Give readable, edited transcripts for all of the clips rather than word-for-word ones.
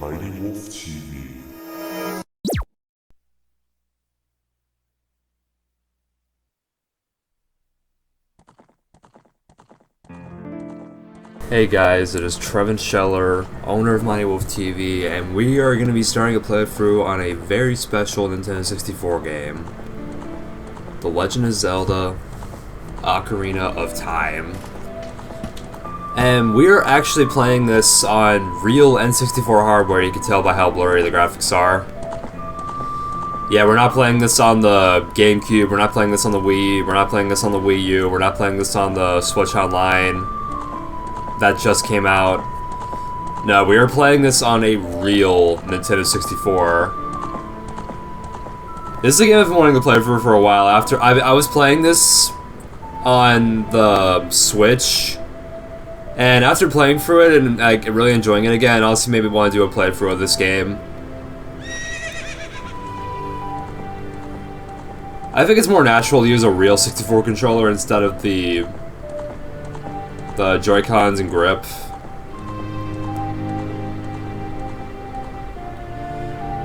MightyWolfTV. Hey guys, it is Trevin Scheller, owner of MightyWolfTV, and we are going to be starting a playthrough on a very special Nintendo 64 game. The Legend of Zelda Ocarina of Time. And we are actually playing this on real N64 hardware, you can tell by how blurry the graphics are. Yeah, we're not playing this on the GameCube, we're not playing this on the Wii, we're not playing this on the Wii U, we're not playing this on the Switch Online that just came out. No, we are playing this on a real Nintendo 64. This is a game I've been wanting to play for a while. After I was playing this on the Switch, and after playing through it and like really enjoying it again, I also maybe want to do a playthrough of this game. I think it's more natural to use a real 64 controller instead of the Joy-Cons and grip.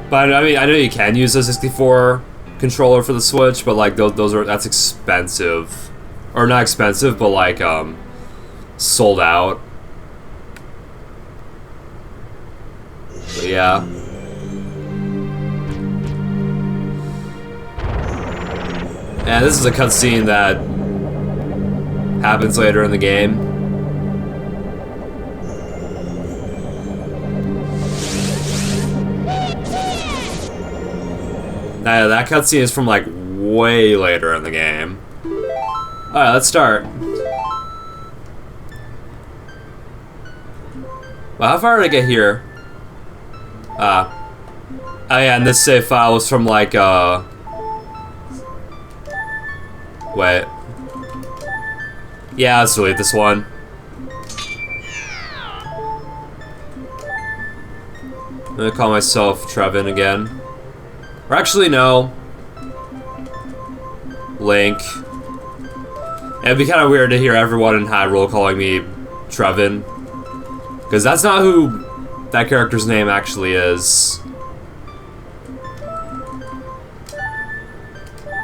But I mean, I know you can use a 64 controller for the Switch, but like that's expensive, or not expensive, but like sold out. But yeah. And this is a cutscene that happens later in the game. Now that cutscene is from like way later in the game. Alright, let's start. Well, how far did I get here? Oh yeah, and this save file was from like wait. Yeah, let's delete this one. I'm gonna call myself Trevin again. Or actually, no. Link. It'd be kind of weird to hear everyone in Hyrule calling me Trevin, because that's not who that character's name actually is.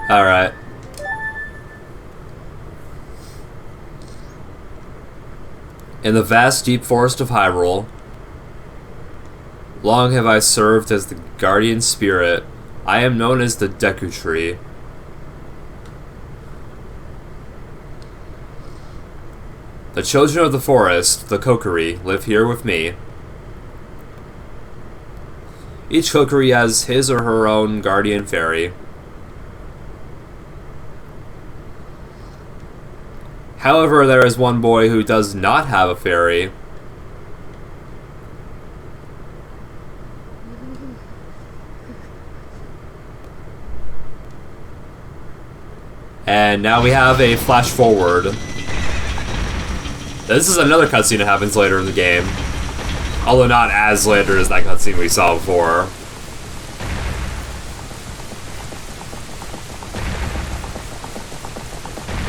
Alright. In the vast deep forest of Hyrule, long have I served as the guardian spirit. I am known as the Deku Tree. The children of the forest, the Kokori, live here with me. Each Kokori has his or her own guardian fairy. However, there is one boy who does not have a fairy. And now we have a flash forward. This is another cutscene that happens later in the game. Although not as later as that cutscene we saw before.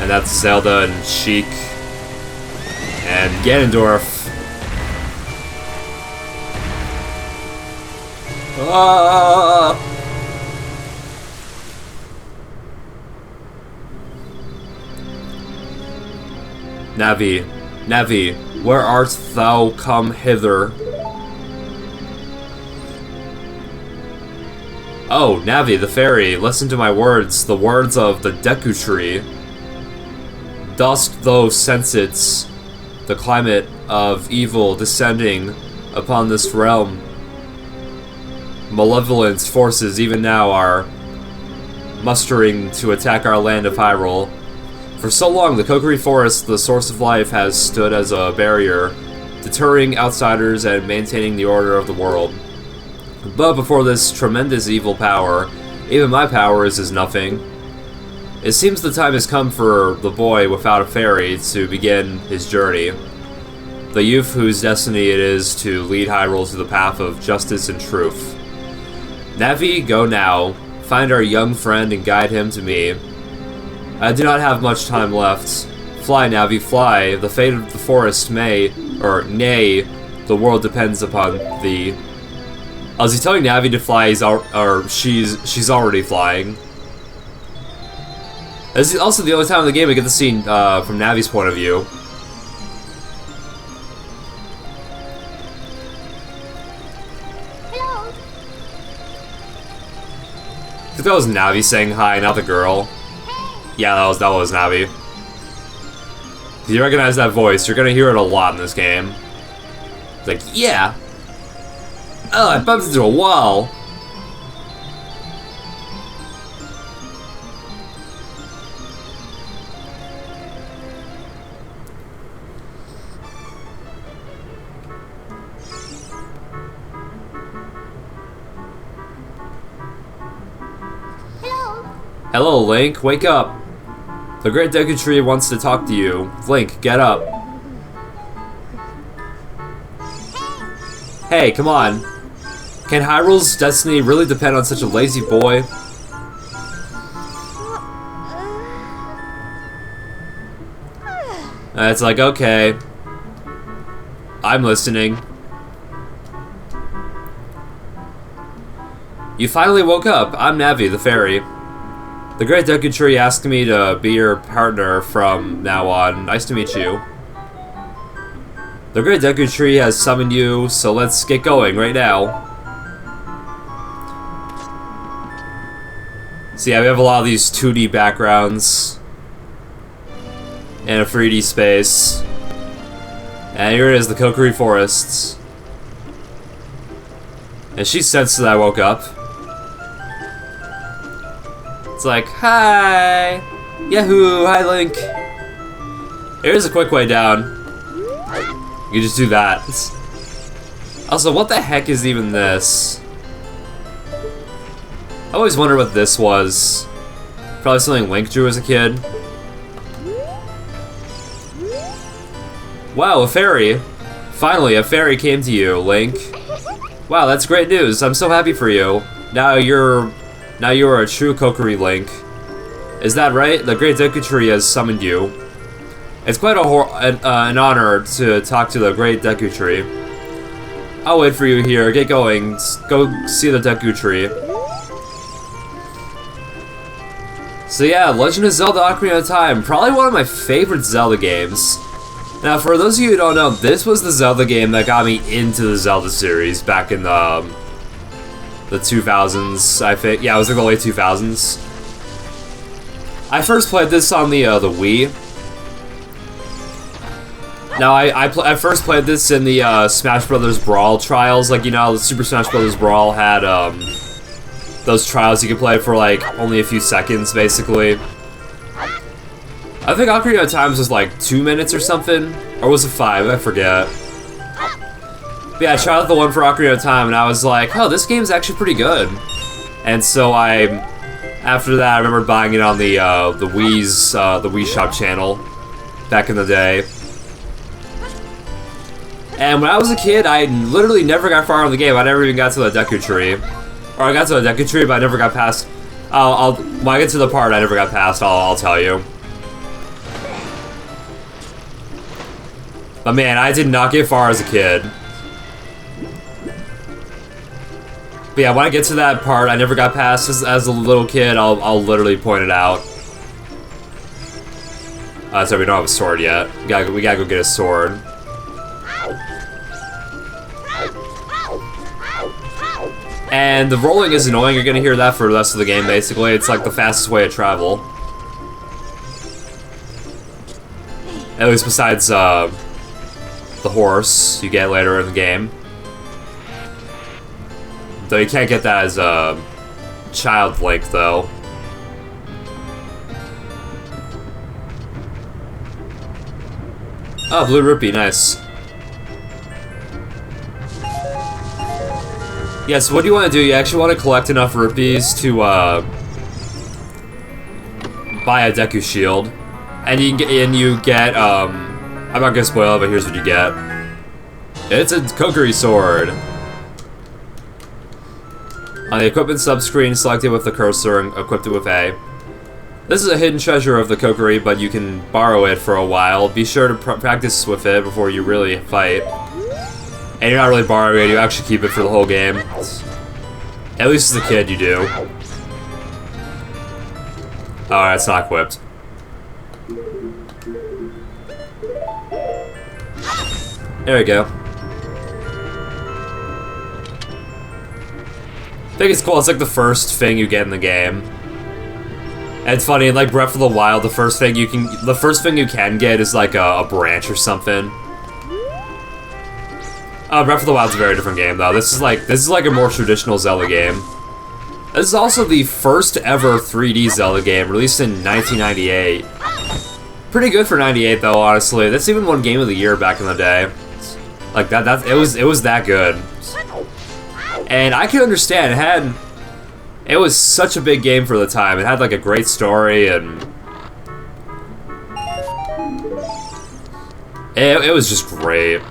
And that's Zelda and Sheik and Ganondorf. Ah! Navi, where art thou come hither? Oh, Navi, the fairy, listen to my words, the words of the Deku Tree. Dost thou sense it, the climate of evil descending upon this realm? Malevolent forces even now are mustering to attack our land of Hyrule. For so long, the Kokori Forests, the source of life, has stood as a barrier, deterring outsiders and maintaining the order of the world. But before this tremendous evil power, even my power is as nothing. It seems the time has come for the boy without a fairy to begin his journey. The youth whose destiny it is to lead Hyrule to the path of justice and truth. Navi, go now. Find our young friend and guide him to me. I do not have much time left. Fly, Navi, fly. The fate of the forest may, or nay, the world depends upon thee. Oh, is he telling Navi to fly? She's already flying. This is also the only time in the game we get to see from Navi's point of view. Hello. I think that was Navi saying hi, not the girl. Yeah, that was Navi. If you recognize that voice, you're gonna hear it a lot in this game. It's like, yeah. Oh, I bumped into a wall. Hello. Hello, Link. Wake up. The Great Deku Tree wants to talk to you. Link, get up. Hey, come on. Can Hyrule's destiny really depend on such a lazy boy? It's like, okay. I'm listening. You finally woke up. I'm Navi, the fairy. The Great Deku Tree asked me to be your partner from now on. Nice to meet you. The Great Deku Tree has summoned you, so let's get going right now. So yeah, we have a lot of these 2D backgrounds and a 3D space. And here it is, the Kokori Forests. And she sensed that I woke up. It's like, hi! Yahoo! Hi, Link! Here's a quick way down. You can just do that. Also, what the heck is even this? I always wondered what this was. Probably something Link drew as a kid. Wow, a fairy! Finally, a fairy came to you, Link. Wow, that's great news. I'm so happy for you. Now you're a true Kokori, Link. Is that right? The Great Deku Tree has summoned you. It's quite an honor to talk to the Great Deku Tree. I'll wait for you here. Get going. Go see the Deku Tree. So yeah, Legend of Zelda Ocarina of Time. Probably one of my favorite Zelda games. Now, for those of you who don't know, this was the Zelda game that got me into the Zelda series back in the 2000s, I think. Yeah, it was like the late 2000s. I first played this on the Wii. Now, I first played this in the Smash Brothers Brawl trials. Like, you know, the Super Smash Brothers Brawl had those trials you could play for like only a few seconds, basically. I think Ocarina of Time was like 2 minutes or something, or was it 5? I forget. But yeah, I tried out the one for Ocarina of Time, and I was like, oh, this game's actually pretty good. And so after that, I remember buying it on the Wii's the Wii Shop channel back in the day. And when I was a kid, I literally never got far in the game. I never even got to the Deku Tree. Or I got to the Deku Tree, but I never got past... when I get to the part I never got past, I'll tell you. But man, I did not get far as a kid. But yeah, when I get to that part I never got past as a little kid, I'll literally point it out. So we don't have a sword yet. We gotta go get a sword. And the rolling is annoying. You're gonna hear that for the rest of the game, basically. It's like the fastest way to travel. At least besides the horse you get later in the game. Though you can't get that as a child Link, though. Oh, blue rupee, nice. Yeah, so what do you want to do? You actually want to collect enough rupees to buy a Deku Shield, and you get I'm not gonna spoil it, but here's what you get. It's a Kokori sword. On the equipment subscreen, select it with the cursor and equip it with A. This is a hidden treasure of the Kokori, but you can borrow it for a while. Be sure to practice with it before you really fight. And you're not really borrowing it, you actually keep it for the whole game. At least as a kid, you do. Oh, it's not equipped. There we go. I think it's cool. It's like the first thing you get in the game. And it's funny, in like Breath of the Wild, the first thing you can get is like a branch or something. Breath of the Wild's a very different game though. This is like a more traditional Zelda game. This is also the first ever 3D Zelda game, released in 1998. Pretty good for 98 though, honestly. That's even won Game of the Year back in the day. Like it was that good. And I can understand, it was such a big game for the time. It had like a great story and it was just great.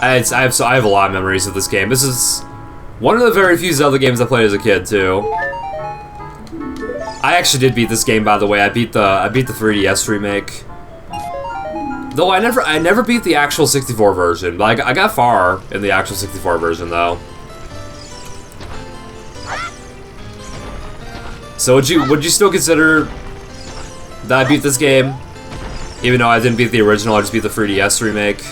I have a lot of memories of this game. This is one of the very few Zelda games I played as a kid too. I actually did beat this game, by the way. I beat the 3DS remake. Though I never beat the actual 64 version. But I got far in the actual 64 version though. So would you still consider that I beat this game? Even though I didn't beat the original, I just beat the 3DS remake.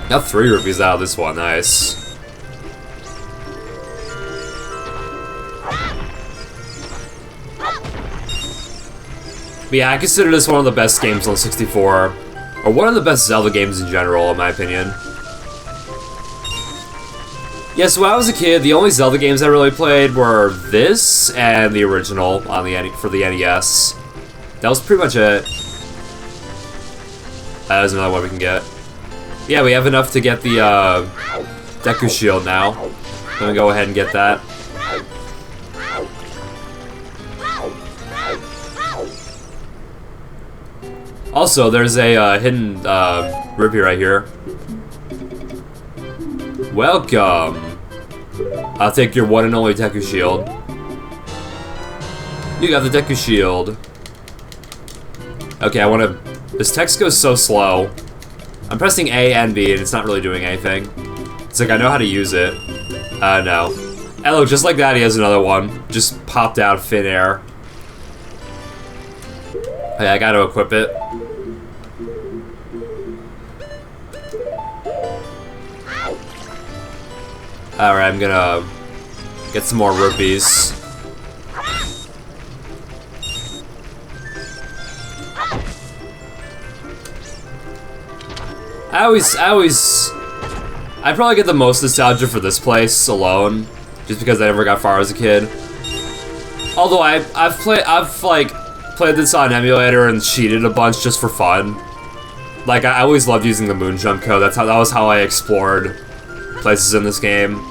Got 3 rupees out of this one, nice. But yeah, I consider this one of the best games on 64. Or one of the best Zelda games in general, in my opinion. Yeah, so when I was a kid, the only Zelda games I really played were this and the original on for the NES. That was pretty much it. There's another one we can get. Yeah, we have enough to get the Deku Shield now. Let me go ahead and get that. Also, there's a hidden rupee right here. Welcome. I'll take your one and only Deku Shield. You got the Deku Shield. Okay, this text goes so slow. I'm pressing A and B and it's not really doing anything. It's like I know how to use it. No. And look, just like that, he has another one. Just popped out of thin air. Okay, I gotta equip it. Alright, I'm gonna get some more rupees. I probably get the most nostalgia for this place alone, just because I never got far as a kid. Although I've played this on emulator and cheated a bunch just for fun. Like I always loved using the moon jump code. That was how I explored places in this game.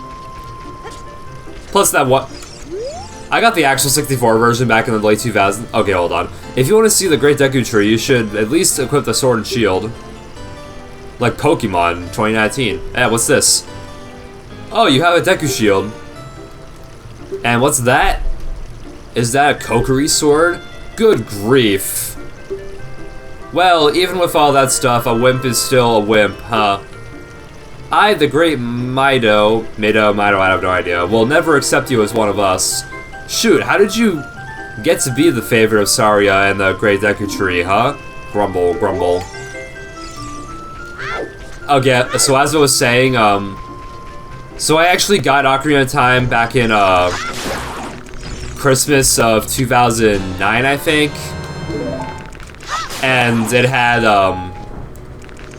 Plus I got the actual 64 version back in the late 2000s. Okay, hold on. If you want to see the Great Deku Tree, you should at least equip the Sword and Shield. Like Pokemon 2019. Eh, what's this? Oh, you have a Deku Shield. And what's that? Is that a Kokori sword? Good grief. Well, even with all that stuff, a wimp is still a wimp, huh? I, the great Mido, I have no idea, will never accept you as one of us. Shoot, how did you get to be the favorite of Saria and the Great Deku Tree, huh? Grumble, grumble. Okay, so as I was saying, so I actually got Ocarina of Time back in, Christmas of 2009, I think. And it had,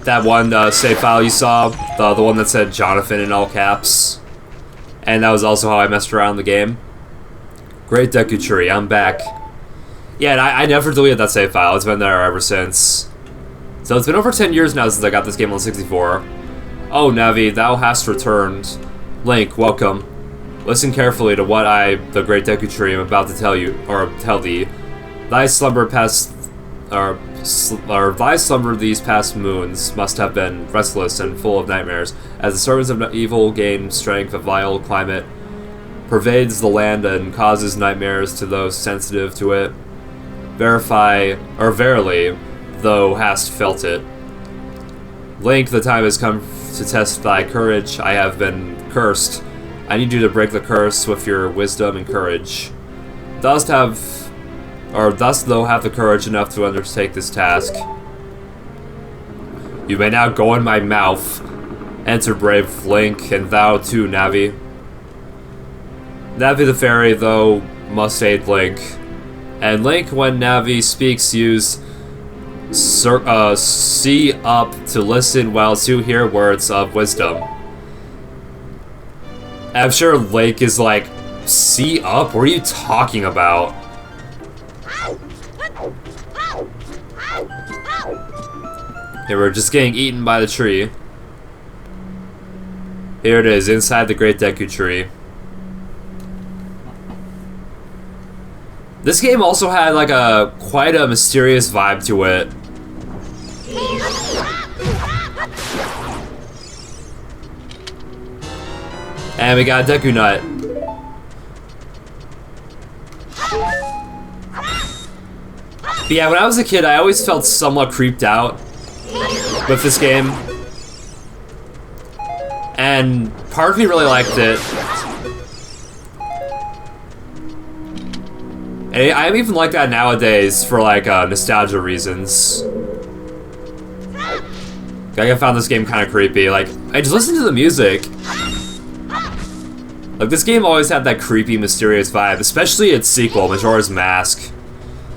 that one save file you saw, the one that said Jonathan in all caps. And that was also how I messed around in the game. Great Deku Tree, I'm back. Yeah, and I never deleted that save file, it's been there ever since. So it's been over 10 years now since I got this game on 64. Oh, Navi, thou hast returned. Link, welcome. Listen carefully to what I, the Great Deku Tree, am about to tell you, or tell thee. Thy slumber thy slumber these past moons must have been restless and full of nightmares, as the servants of evil gain strength. A vile climate pervades the land and causes nightmares to those sensitive to it. Verily, thou hast felt it. Link, the time has come to test thy courage. I have been cursed. I need you to break the curse with your wisdom and courage. Dost thou have the courage enough to undertake this task? You may now go in my mouth. Enter, brave Link, and thou too, Navi. Navi the fairy, though, must aid Link. And Link, when Navi speaks, use see up to listen while to hear words of wisdom. I'm sure Link is like, see up? What are you talking about? Okay, we're just getting eaten by the tree. Here it is, inside the Great Deku Tree. This game also had like quite a mysterious vibe to it. And we got a Deku Nut. But yeah, when I was a kid, I always felt somewhat creeped out with this game. And part of me really liked it. And I even like that nowadays for like nostalgia reasons. I found this game kind of creepy. Like, I just listened to the music. Like, this game always had that creepy, mysterious vibe, especially its sequel, Majora's Mask.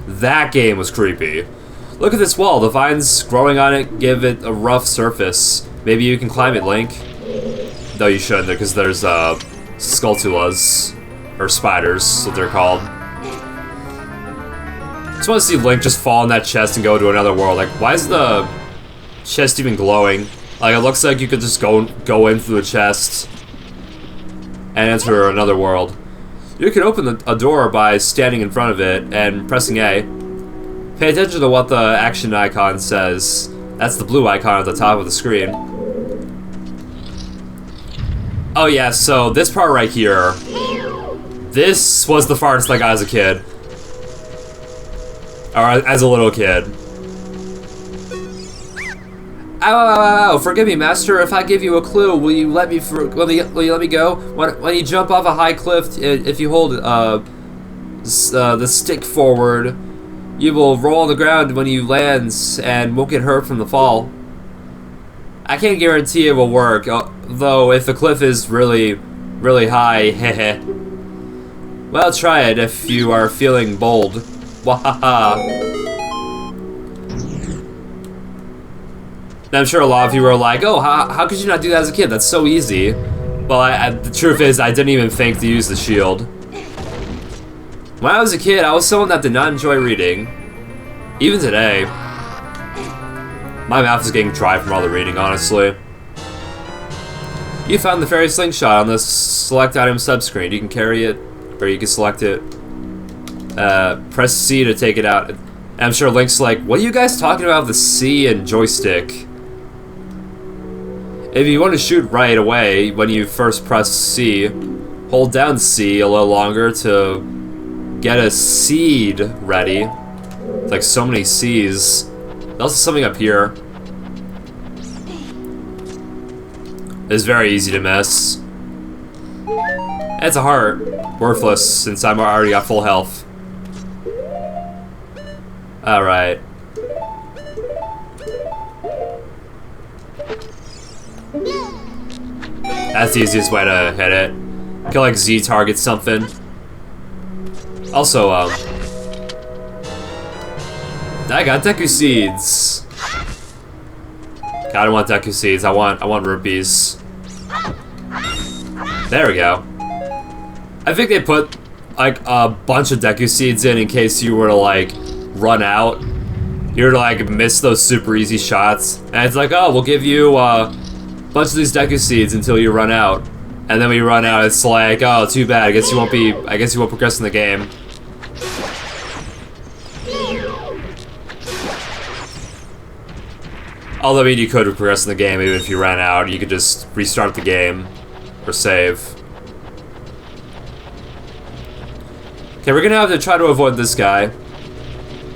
That game was creepy. Look at this wall. The vines growing on it give it a rough surface. Maybe you can climb it, Link. No, you shouldn't, because there's Skulltulas, or spiders, what they're called. Just want to see Link just fall in that chest and go to another world. Like, why is the chest even glowing? Like, it looks like you could just go in through the chest and enter another world. You can open a door by standing in front of it and pressing A. Pay attention to what the action icon says. That's the blue icon at the top of the screen. Oh yeah, so this part right here, this was the farthest I got as a kid. Or as a little kid. Ow, ow, ow, ow, forgive me, master, if I give you a clue, will you let me go? When you jump off a high cliff, if you hold the stick forward, you will roll on the ground when you land and won't get hurt from the fall. I can't guarantee it will work, though if the cliff is really, really high, heh. Well, try it if you are feeling bold. Wahaha. I'm sure a lot of you were like, oh, how could you not do that as a kid? That's so easy. Well, the truth is, I didn't even think to use the shield. When I was a kid, I was someone that did not enjoy reading. Even today. My mouth is getting dry from all the reading, honestly. You found the fairy slingshot on the select item subscreen. You can carry it, or you can select it. Press C to take it out. And I'm sure Link's like, what are you guys talking about with the C and joystick? If you want to shoot right away, when you first press C, hold down C a little longer to get a seed ready. It's like so many C's. There's also something up here. It's very easy to miss. It's a heart. Worthless, since I'm already got full health. Alright. That's the easiest way to hit it. You can like Z target something. Also, I got Deku Seeds. God, I don't want Deku Seeds, I want rupees. There we go. I think they put like a bunch of Deku Seeds in case you were to like run out. You were to like miss those super easy shots. And it's like, oh, we'll give you a bunch of these Deku Seeds until you run out. And then when you run out, it's like, oh, too bad. I guess you won't progress in the game. Although, I mean, you could progress in the game even if you ran out. You could just restart the game or save. Okay, we're gonna have to try to avoid this guy.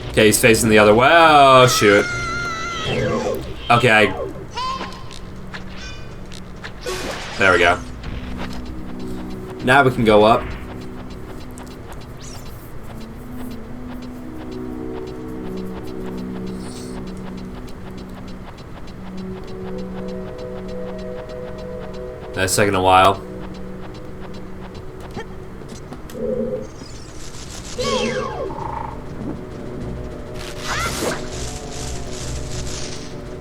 Okay, he's facing the other way. Oh, shoot. Okay, There we go. Now we can go up. That's taking a while.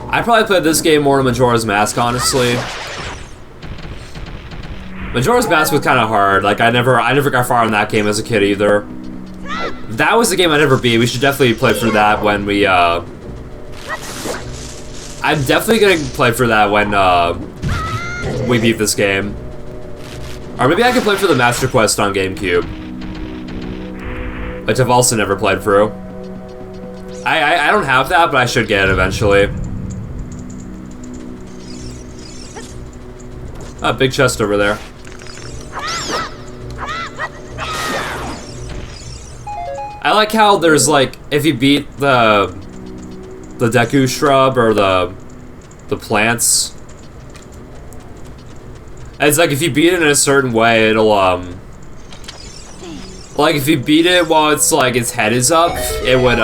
I probably played this game more than Majora's Mask, honestly. Majora's Mask was kind of hard. Like I never got far in that game as a kid either. That was the game I never beat. We should definitely play through that when we. I'm definitely gonna play through that when we beat this game. Or maybe I could play for the Master Quest on GameCube, which I've also never played through. I don't have that, but I should get it eventually. Oh, big chest over there. I like how there's like, if you beat the Deku shrub or the plants, it's like if you beat it in a certain way, it'll like if you beat it while it's like its head is up, it would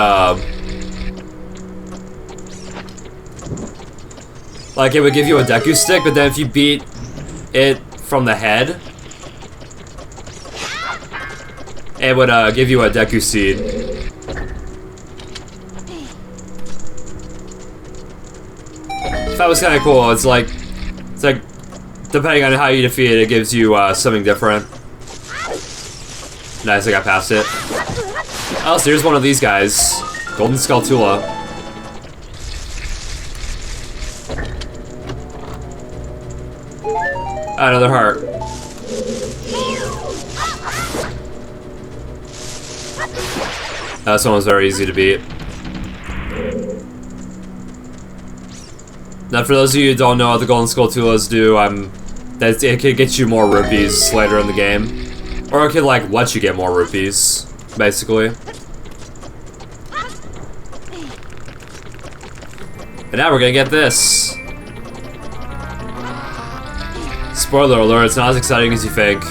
like it would give you a Deku stick, but then if you beat it from the head, it would give you a Deku seed. That was kind of cool. It's like depending on how you defeat it, it gives you something different. Nice, I got past it. Oh, so here's one of these guys, Golden Skull Tula. Another heart. This one was very easy to beat. Now, for those of you who don't know what the Golden Skull Tulas do, it could get you more rupees later in the game. Or it could, like, let you get more rupees, basically. And now we're gonna get this. Spoiler alert, it's not as exciting as you think.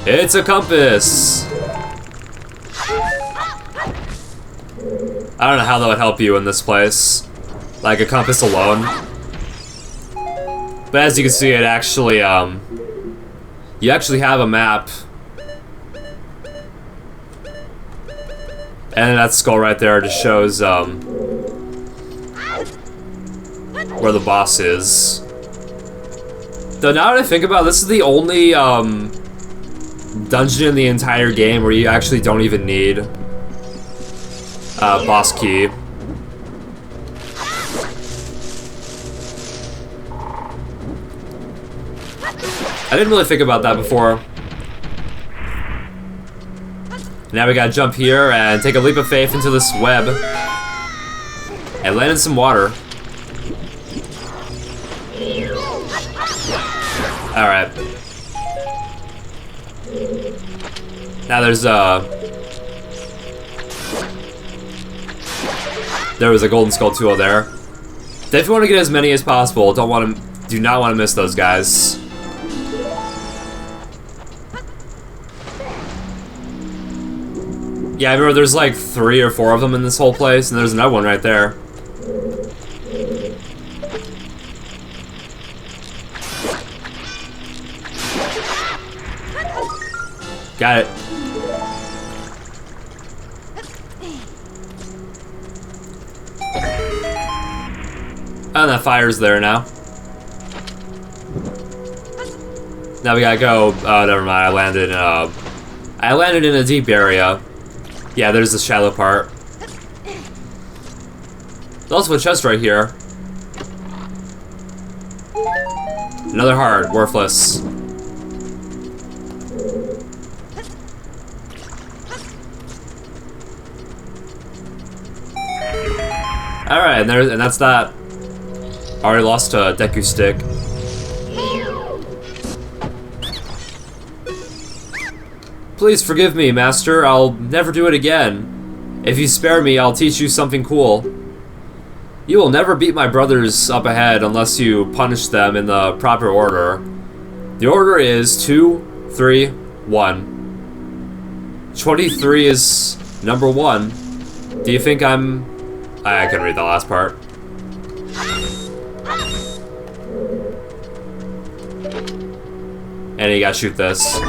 It's a compass! I don't know how that would help you in this place. Like a compass alone. But as you can see, it actually, you actually have a map. And that skull right there just shows, where the boss is. Though now that I think about it, this is the only, dungeon in the entire game where you actually don't even need boss key. I didn't really think about that before. Now we gotta jump here and take a leap of faith into this web and land in some water. Alright. Now there was a Golden Skull Tula there. Definitely want to get as many as possible. Do not want to miss those guys. Yeah, I remember there's like 3 or 4 of them in this whole place, and there's another one right there. Got it. Oh, that fire's there now. Now we gotta go. Oh, never mind. I landed in a deep area. Yeah, there's the shallow part. There's also a chest right here. Another heart, worthless. Alright, and that's that. Already lost a Deku stick. Please forgive me, Master. I'll never do it again. If you spare me, I'll teach you something cool. You will never beat my brothers up ahead unless you punish them in the proper order. The order is 2, 3, 1. 23 is number 1. Do you think I'm... I couldn't read the last part. And you gotta shoot this.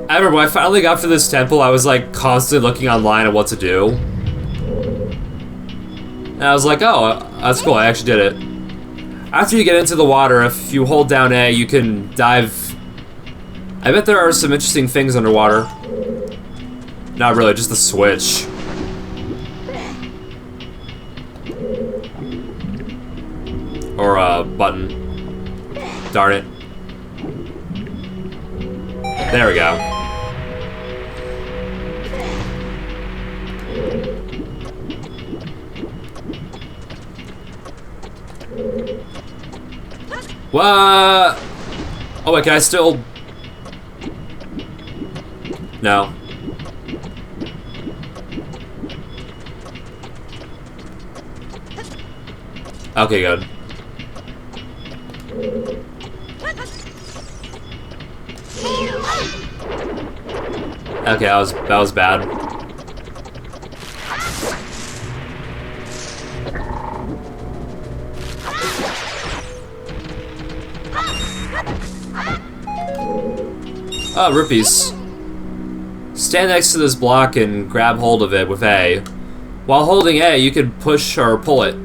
I remember when I finally got to this temple, I was like constantly looking online at what to do. And I was like, oh, that's cool, I actually did it. After you get into the water, if you hold down A, you can dive. I bet there are some interesting things underwater. Not really, just the switch. Or a button. Darn it. There we go. What? Oh wait, can I still... No. Okay, good. Okay, that was bad. Oh, rupees. Stand next to this block and grab hold of it with A. While holding A, you can push or pull it.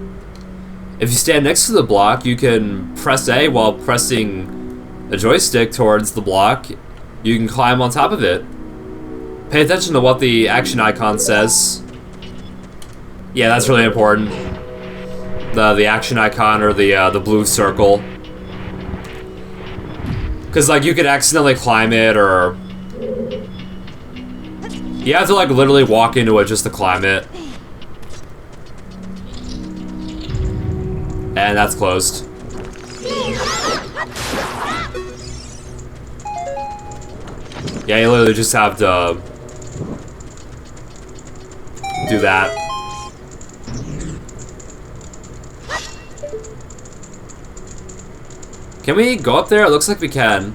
If you stand next to the block, you can press A while pressing a joystick towards the block. You can climb on top of it. Pay attention to what the action icon says. Yeah, that's really important. The action icon or the blue circle. Cause like you could accidentally climb it, or you have to like literally walk into it just to climb it. And that's closed. Yeah, you literally just have to do that. Can we go up there? It looks like we can.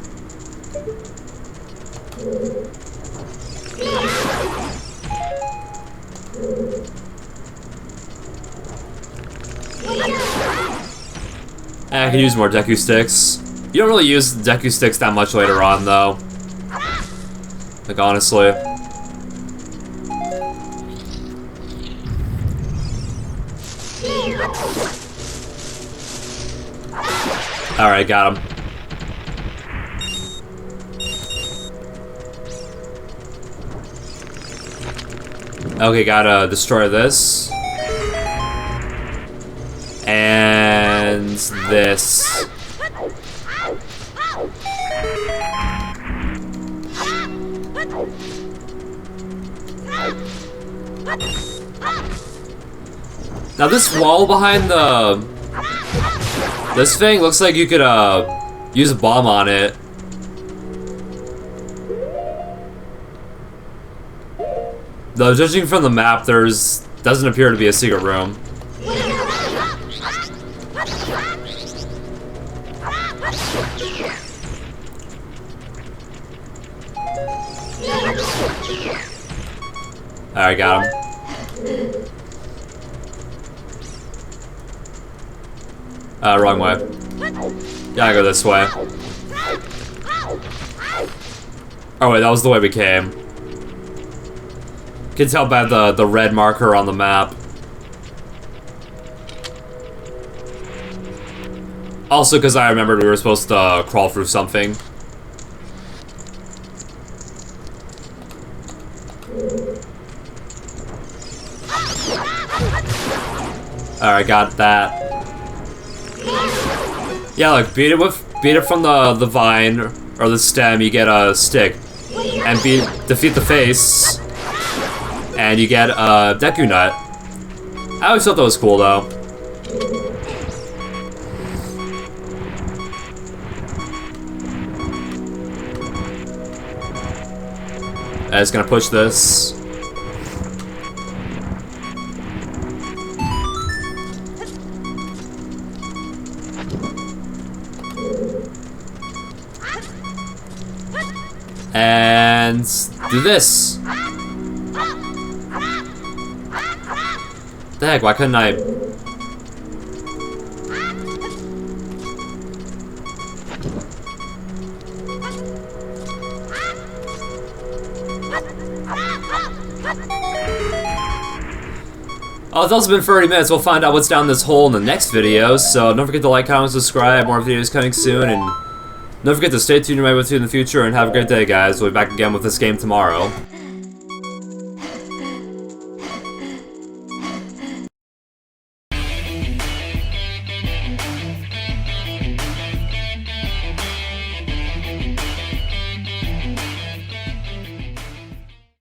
I can use more Deku sticks. You don't really use Deku sticks that much later on, though. Like, honestly. Alright, got him. Okay, gotta destroy this. And this. Now this wall behind this thing looks like you could use a bomb on it. Though judging from the map, doesn't appear to be a secret room. Alright, got him. Wrong way. Gotta go this way. Oh wait, that was the way we came. Can tell by the red marker on the map. Also, because I remembered we were supposed to crawl through something. Alright, got that. Yeah, look, beat it from the vine or the stem, you get a stick. And defeat the face, and you get a Deku Nut. I always thought that was cool, though. I'm just gonna push this. and do this. The heck, why couldn't I? Oh, it's also been 30 minutes. We'll find out what's down this hole in the next video, so don't forget to like, comment, subscribe. More videos coming soon, and don't forget to stay tuned to MightyWolfTV in the future, and have a great day, guys. We'll be back again with this game tomorrow.